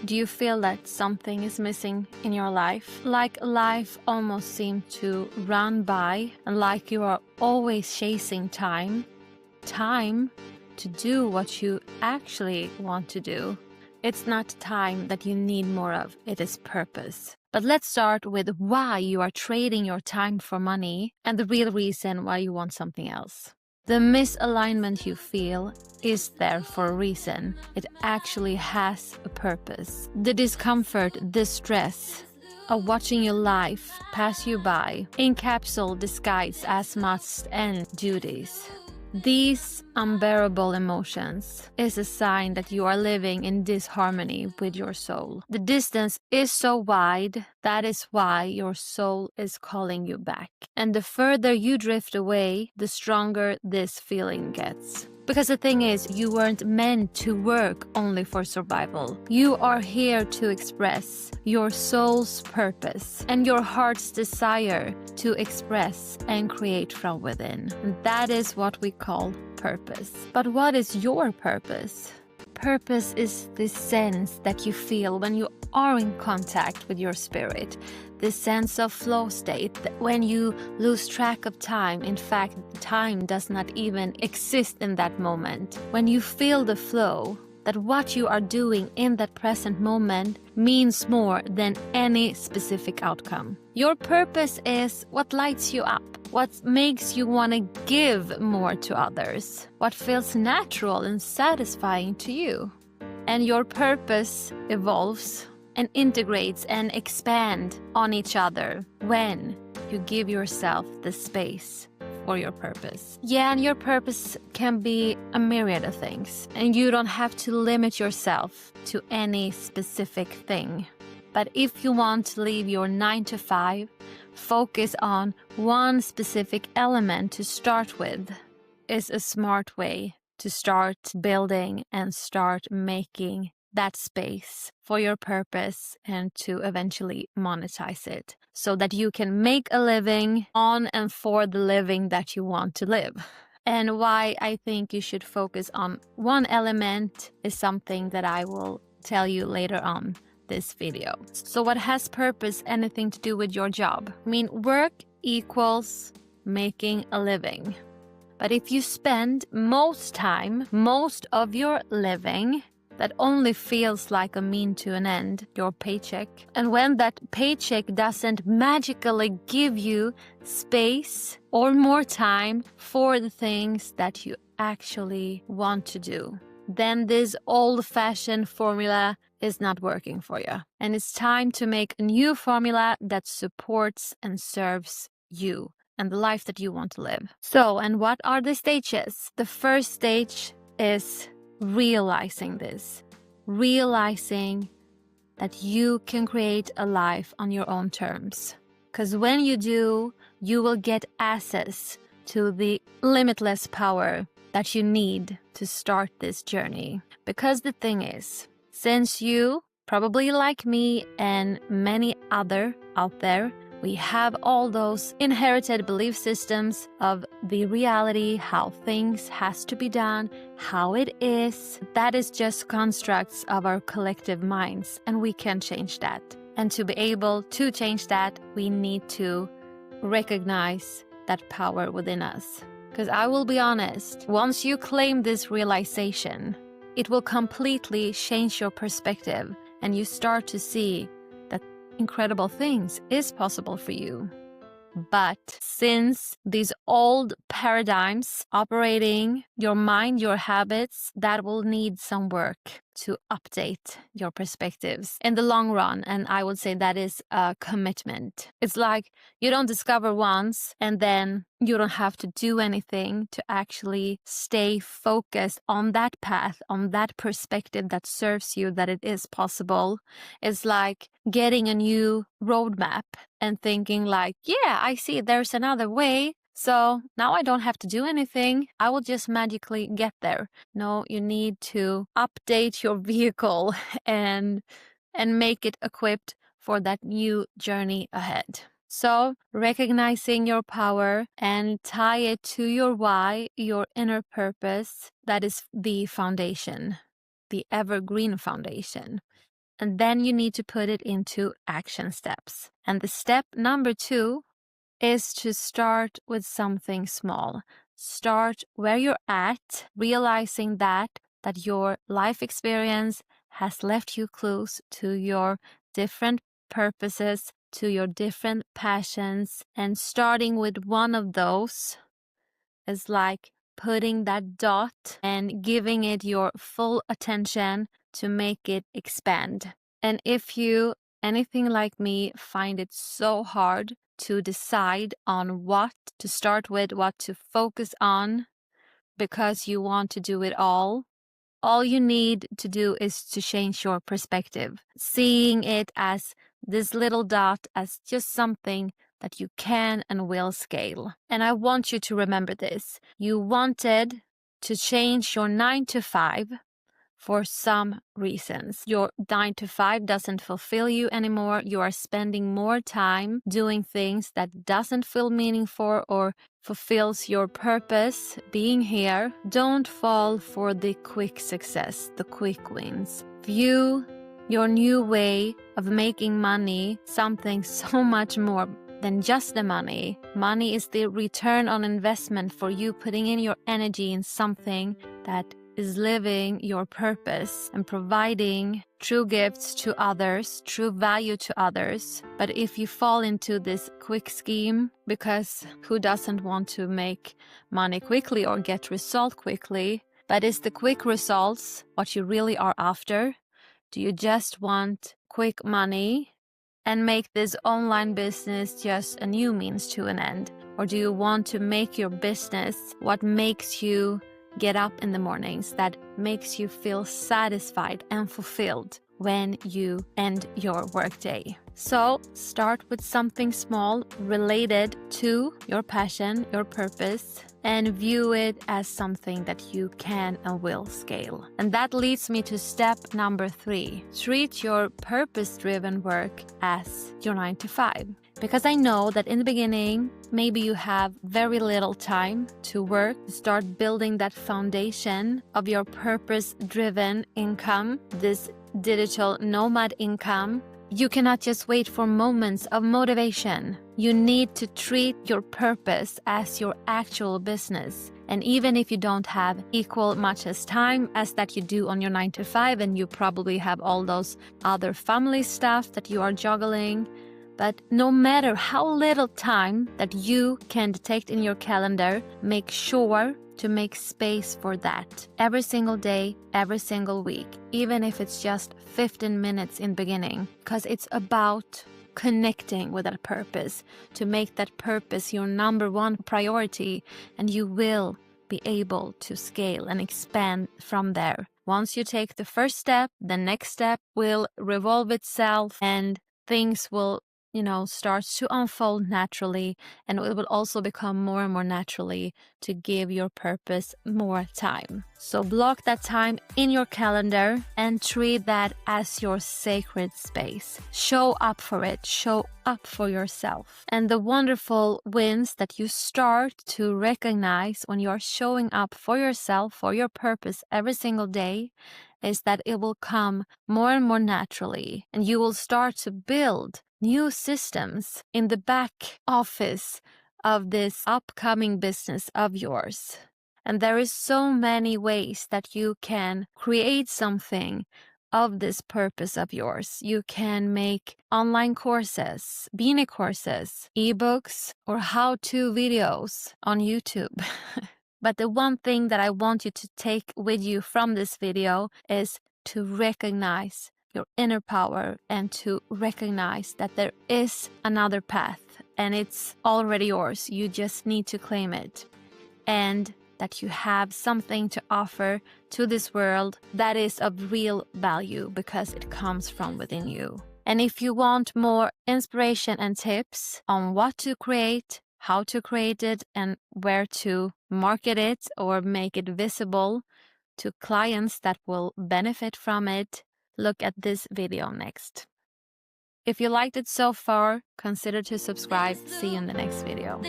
Do you feel that something is missing in your life? Like life almost seems to run by, and like you are always chasing time to do what you actually want to do. It's not time that you need more of, it is purpose. But let's start with why you are trading your time for money and the real reason why you want something else. The misalignment you feel is there for a reason. It actually has a purpose. The discomfort, the stress of watching your life pass you by, encapsuled, disguised as musts and duties. These unbearable emotions is a sign that you are living in disharmony with your soul. The distance is so wide, that is why your soul is calling you back. And the further you drift away, the stronger this feeling gets. Because the thing is, you weren't meant to work only for survival. You are here to express your soul's purpose and your heart's desire to express and create from within. And that is what we call purpose. But what is your purpose? Purpose is the sense that you feel when you are in contact with your spirit. This sense of flow state, that when you lose track of time, in fact, time does not even exist in that moment. When you feel the flow, that what you are doing in that present moment means more than any specific outcome. Your purpose is what lights you up, what makes you want to give more to others, what feels natural and satisfying to you. And your purpose evolves and integrates and expand on each other when you give yourself the space for your purpose. Yeah, and your purpose can be a myriad of things, and you don't have to limit yourself to any specific thing. But if you want to leave your 9 to 5, focus on one specific element to start with is a smart way to start building and start making that space for your purpose and to eventually monetize it so that you can make a living on and for the living that you want to live. And why I think you should focus on one element is something that I will tell you later on this video. So what has purpose anything to do with your job? I mean, work equals making a living. But if you spend most of your living that only feels like a mean to an end, your paycheck. And when that paycheck doesn't magically give you space or more time for the things that you actually want to do, then this old-fashioned formula is not working for you. And it's time to make a new formula that supports and serves you and the life that you want to live. So, and what are the stages? The first stage is realizing this, realizing that you can create a life on your own terms. Because when you do, you will get access to the limitless power that you need to start this journey. Because the thing is, since you, probably like me and many other out there, we have all those inherited belief systems of the reality, how things has to be done, how it is. That is just constructs of our collective minds, and we can change that. And to be able to change that, we need to recognize that power within us. Because I will be honest, once you claim this realization, it will completely change your perspective, and you start to see that incredible things is possible for you. But since these old paradigms operating your mind, your habits, that will need some work to update your perspectives in the long run. And I would say that is a commitment. It's like you don't discover once and then you don't have to do anything to actually stay focused on that path, on that perspective that serves you, that it is possible. It's like getting a new roadmap and thinking like, yeah, I see there's another way. So now I don't have to do anything. I will just magically get there. No, you need to update your vehicle and make it equipped for that new journey ahead. So recognizing your power and tie it to your why, your inner purpose, that is the foundation, the evergreen foundation. And then you need to put it into action steps. And the step number 2 is to start with something small. Start where you're at, realizing that your life experience has left you clues to your different purposes, to your different passions, and starting with one of those is like putting that dot and giving it your full attention to make it expand. And if you, anything like me, find it so hard to decide on what to start with, what to focus on, because you want to do it all you need to do is to change your perspective, seeing it as this little dot as just something that you can and will scale. And I want you to remember this. You wanted to change your 9 to 5 for some reasons. Your 9 to 5 doesn't fulfill you anymore. You are spending more time doing things that doesn't feel meaningful or fulfills your purpose being here. Don't fall for the quick success, the quick wins. View your new way of making money something so much more than just the money. Money is the return on investment for you putting in your energy in something that is living your purpose and providing true gifts to others, true value to others. But if you fall into this quick scheme, because who doesn't want to make money quickly or get result quickly? But is the quick results what you really are after? Do you just want quick money and make this online business just a new means to an end? Or do you want to make your business what makes you get up in the mornings, that makes you feel satisfied and fulfilled when you end your workday? So start with something small related to your passion, your purpose, and view it as something that you can and will scale. And that leads me to step number 3. Treat your purpose-driven work as your 9 to 5. Because I know that in the beginning, maybe you have very little time to work, start building that foundation of your purpose-driven income, this digital nomad income. You cannot just wait for moments of motivation. You need to treat your purpose as your actual business. And even if you don't have equal much as time as that you do on your 9 to 5, and you probably have all those other family stuff that you are juggling, but no matter how little time that you can detect in your calendar, make sure to make space for that every single day, every single week, even if it's just 15 minutes in beginning, because it's about connecting with that purpose, to make that purpose your number one priority, and you will be able to scale and expand from there. Once you take the first step, the next step will revolve itself and things will starts to unfold naturally, and it will also become more and more naturally to give your purpose more time. So block that time in your calendar and treat that as your sacred space. Show up for it. Show up for yourself. And the wonderful wins that you start to recognize when you're showing up for yourself, for your purpose every single day, is that it will come more and more naturally, and you will start to build new systems in the back office of this upcoming business of yours. And there is so many ways that you can create something of this purpose of yours. You can make online courses, beanie courses, ebooks, or how-to videos on YouTube. But the one thing that I want you to take with you from this video is to recognize your inner power and to recognize that there is another path and it's already yours. You just need to claim it. And that you have something to offer to this world that is of real value because it comes from within you. And if you want more inspiration and tips on what to create, how to create it, and where to market it or make it visible to clients that will benefit from it, look at this video next. If you liked it so far, consider to subscribe. See you in the next video.